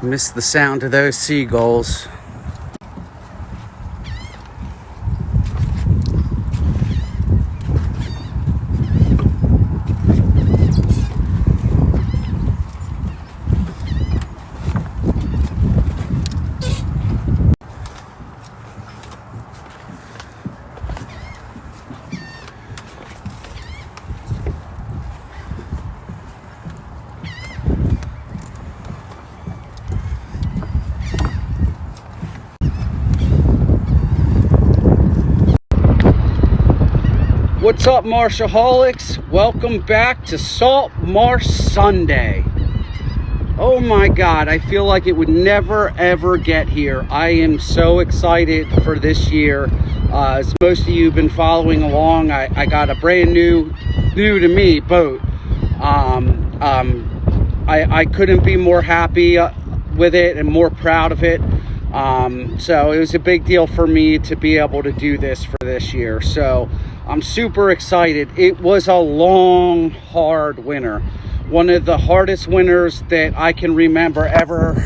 Miss the sound of those seagulls. What's up, Marshaholics? Welcome back to Salt Marsh Sundee. Oh my God, I feel like it would never ever get here. I am so excited for this year. As most of you have been following along, I got a brand new to me boat. I couldn't be more happy with it and more proud of it. So it was a big deal for me to be able to do this for this year. So I'm super excited. It was a long, hard winter. One of the hardest winters that I can remember ever,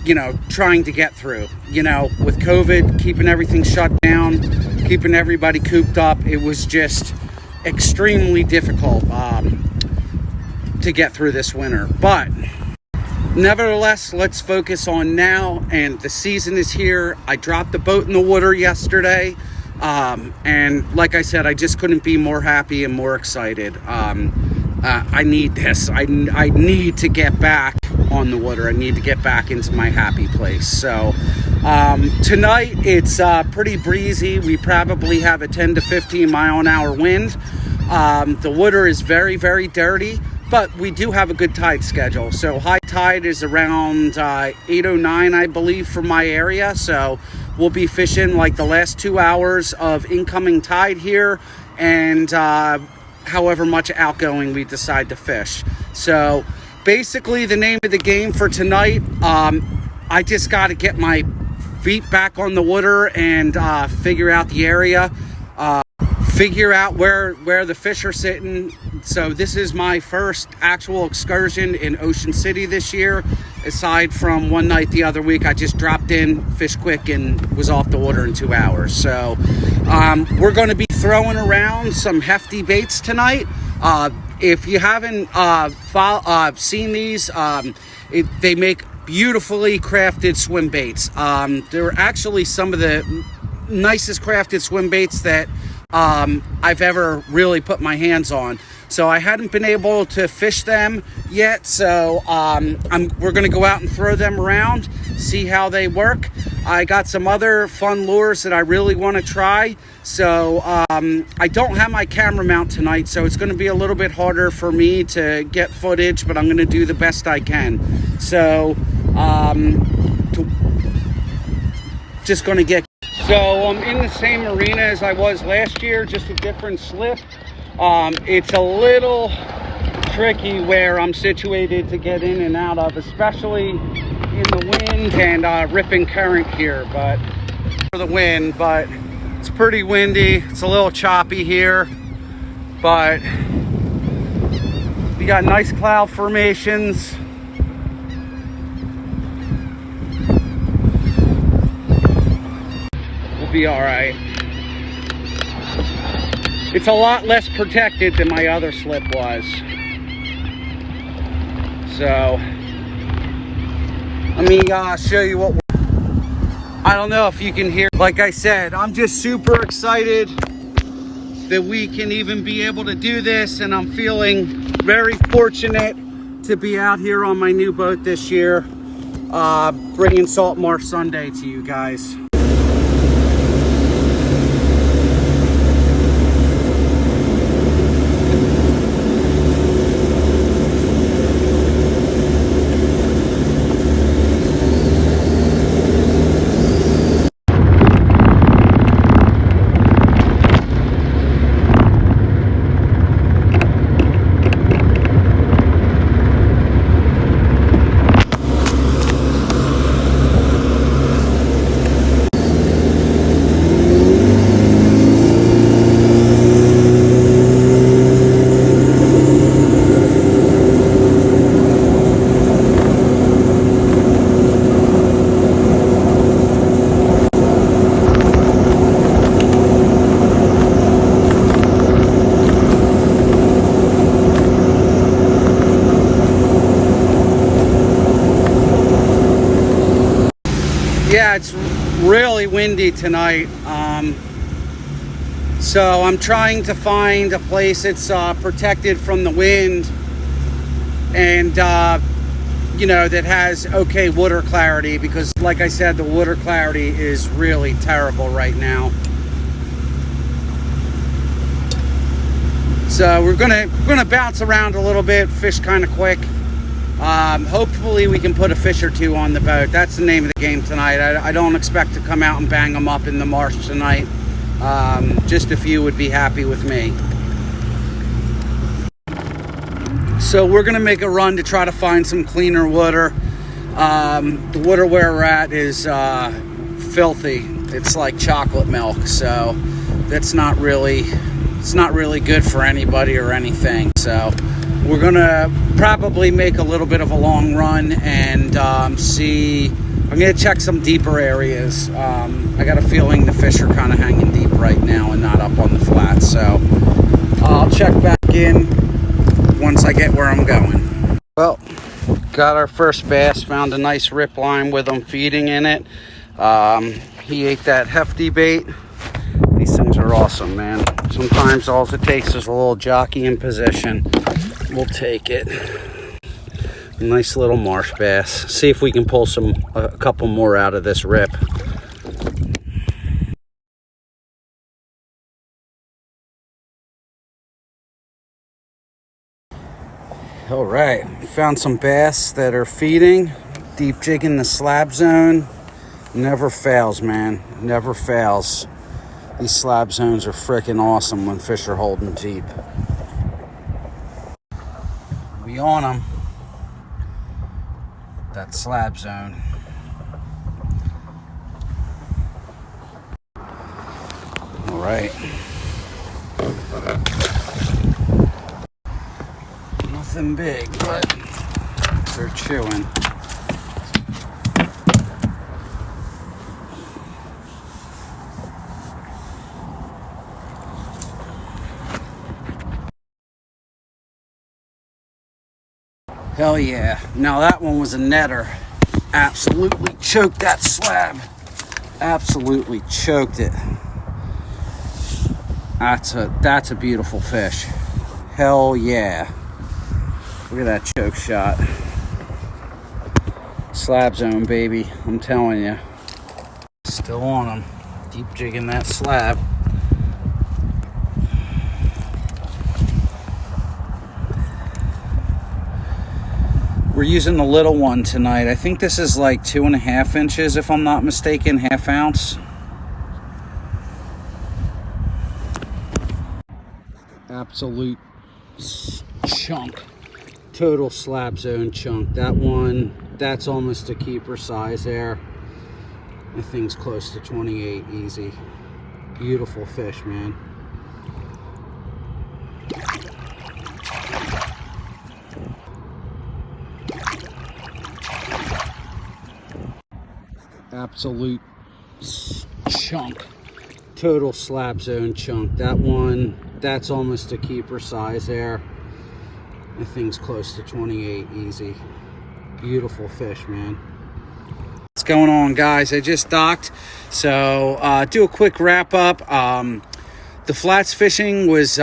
you know, trying to get through, you know, with COVID, keeping everything shut down, keeping everybody cooped up. It was just extremely difficult to get through this winter. But nevertheless, let's focus on now, and the season is here. I dropped the boat in the water yesterday. And like I said, I just couldn't be more happy and more excited. I need this. I need to get back on the water. I need to get back into my happy place. So tonight it's pretty breezy. We probably have a 10 to 15 mile an hour wind. The water is very, very dirty, but we do have a good tide schedule. So high tide is around 8:09, I believe, from my area. So we'll be fishing like the last 2 hours of incoming tide here, and however much outgoing we decide to fish. So basically the name of the game for tonight, I just got to get my feet back on the water and figure out the area, figure out where the fish are sitting. So this is my first actual excursion in Ocean City this year. Aside from one night the other week, I just dropped in, fished quick, and was off the water in 2 hours. So we're going to be throwing around some hefty baits tonight. If you haven't seen these, they make beautifully crafted swim baits. They're actually some of the nicest crafted swim baits that I've ever really put my hands on. So I hadn't been able to fish them yet, so we're going to go out and throw them around, see how they work. I got some other fun lures that I really want to try. So I don't have my camera mount tonight, so it's going to be a little bit harder for me to get footage, but I'm going to do the best I can. So just going to get... So I'm in the same arena as I was last year, just a different slip. It's a little tricky where I'm situated to get in and out of, especially in the wind and ripping current here, but for the wind, but it's pretty windy. It's a little choppy here, but we got nice cloud formations. We'll be all right. It's a lot less protected than my other slip was. So let me show you what I don't know if you can hear. Like I said, I'm just super excited that we can even be able to do this, and I'm feeling very fortunate to be out here on my new boat this year, bringing Salt Marsh Sundee to you guys. Yeah, it's really windy tonight. So I'm trying to find a place that's protected from the wind and, you know, that has okay water clarity, because like I said, the water clarity is really terrible right now. So we're gonna bounce around a little bit, fish kind of quick. Hopefully we can put a fish or two on the boat. That's the name of the game tonight. I don't expect to come out and bang them up in the marsh tonight. Just a few would be happy with me. So we're gonna make a run to try to find some cleaner water. The water where we're at is filthy. It's like chocolate milk, so that's not really, it's not really good for anybody or anything. So we're gonna probably make a little bit of a long run and see. I'm gonna check some deeper areas. I got a feeling the fish are kind of hanging deep right now and not up on the flats. So I'll check back in once I get where I'm going. Well, got our first bass. Found a nice rip line with him feeding in it. He ate that hefty bait. These things are awesome, man. Sometimes all it takes is a little jockey in position. We'll take it. Nice little marsh bass. See if we can pull a couple more out of this rip. All right, found some bass that are feeding, deep jigging the slab zone. Never fails, man, never fails. These slab zones are freaking awesome when fish are holding deep. We on them. That slab zone. All right. Nothing big, but they're chewing. Hell yeah. Now that one was a netter. Absolutely choked that slab. Absolutely choked it. That's a beautiful fish. Hell yeah. Look at that choke shot. Slab zone, baby. I'm telling you. Still on them. Deep jigging that slab. We're using the little one tonight. I think this is like 2.5 inches, if I'm not mistaken, half ounce. Absolute chunk. Total slab zone chunk. That one, that's almost a keeper size there. That thing's close to 28 easy. Beautiful fish, man. Absolute chunk. Total slab zone chunk. That one, that's almost a keeper size there. That thing's close to 28 easy. Beautiful fish, man. What's going on, guys? I just docked, so do a quick wrap up. The flats fishing was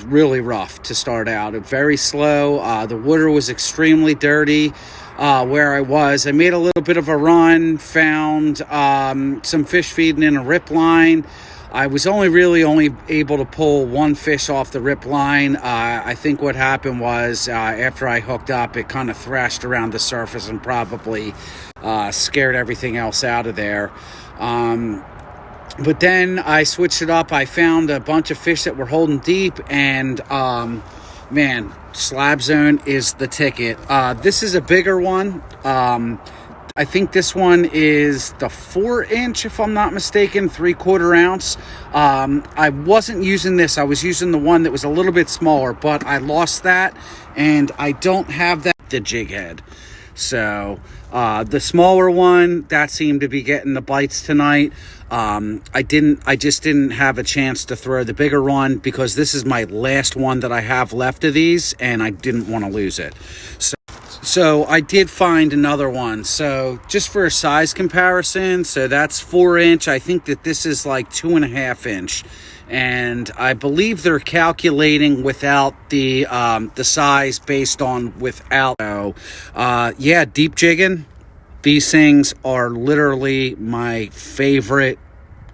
really rough to start out. Very slow. The water was extremely dirty. Where I was, I made a little bit of a run, found some fish feeding in a rip line. I was only able to pull one fish off the rip line. I think what happened was after I hooked up, it kind of thrashed around the surface and probably scared everything else out of there. But then I switched it up. I found a bunch of fish that were holding deep, and man, slab zone is the ticket. This is a bigger one. I think this one is the 4-inch, if I'm not mistaken, 3/4 ounce. I wasn't using this. I was using the one that was a little bit smaller, but I lost that, and I don't have the jig head. So the smaller one, that seemed to be getting the bites tonight. I just didn't have a chance to throw the bigger one because this is my last one that I have left of these, and I didn't want to lose it. So So I did find another one. So just for a size comparison, so that's 4-inch. I think that this is like 2.5-inch, and I believe they're calculating without the size based on without. So yeah, deep jigging. These things are literally my favorite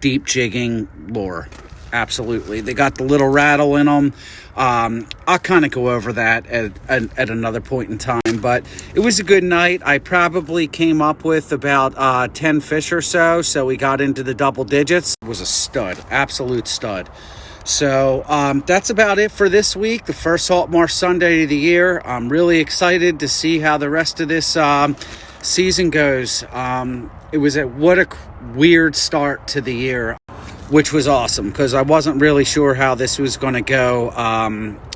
deep jigging lure. Absolutely. They got the little rattle in them. I'll kind of go over that at another point in time, but it was a good night. I probably came up with about 10 fish or so we got into the double digits. It was a stud, absolute stud. So that's about it for this week, the first Salt Marsh Sundee of the year. I'm really excited to see how the rest of this season goes. What a weird start to the year, which was awesome because I wasn't really sure how this was going to go,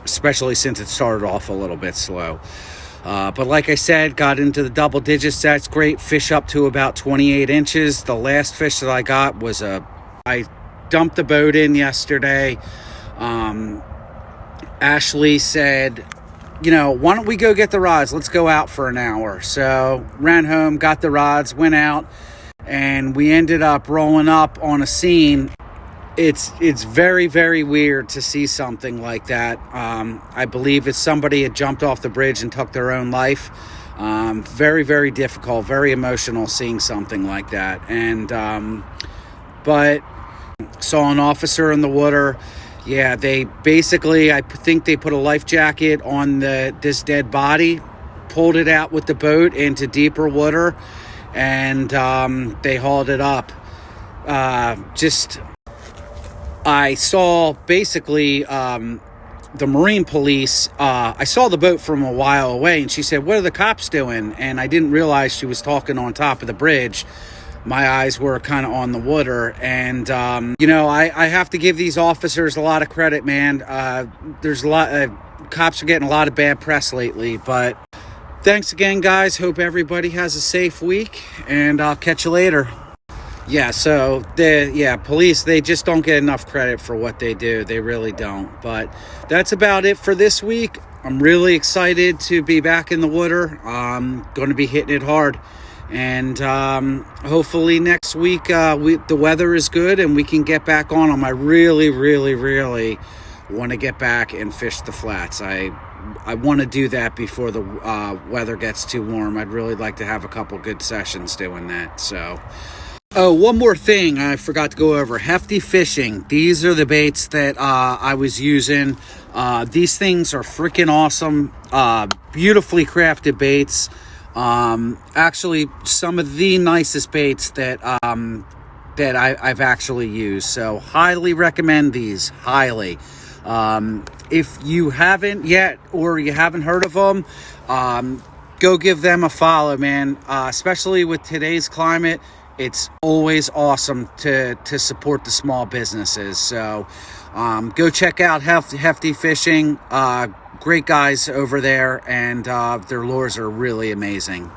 especially since it started off a little bit slow. But like I said, got into the double digits. That's great. Fish up to about 28 inches. The last fish that I got was I dumped the boat in yesterday. Ashley said, why don't we go get the rods? Let's go out for an hour. So ran home, got the rods, went out, and we ended up rolling up on a scene. It's very, very weird to see something like that. I believe it's somebody had jumped off the bridge and took their own life. Very, very difficult, very emotional seeing something like that. And but saw an officer in the water. Yeah, they basically, I think they put a life jacket on this dead body, pulled it out with the boat into deeper water, and they hauled it up. I saw basically the Marine police. I saw the boat from a while away, and she said, "What are the cops doing?" And I didn't realize she was talking on top of the bridge. My eyes were kind of on the water, and I have to give these officers a lot of credit, man. There's a lot cops are getting a lot of bad press lately, but thanks again, guys. Hope everybody has a safe week, and I'll catch you later. Yeah, so police, they just don't get enough credit for what they do. They really don't. But that's about it for this week. I'm really excited to be back in the water. I'm going to be hitting it hard. And hopefully next week the weather is good and we can get back on them. I really, really, really want to get back and fish the flats. I want to do that before the weather gets too warm. I'd really like to have a couple good sessions doing that. So, one more thing I forgot to go over. Hefty fishing. These are the baits that I was using. These things are freaking awesome. Beautifully crafted baits. Actually, some of the nicest baits that I've actually used. So highly recommend these. Highly. If you haven't yet or you haven't heard of them, go give them a follow, man. Especially with today's climate, it's always awesome to support the small businesses. So go check out Hefty Fishing. Great guys over there, and their lures are really amazing.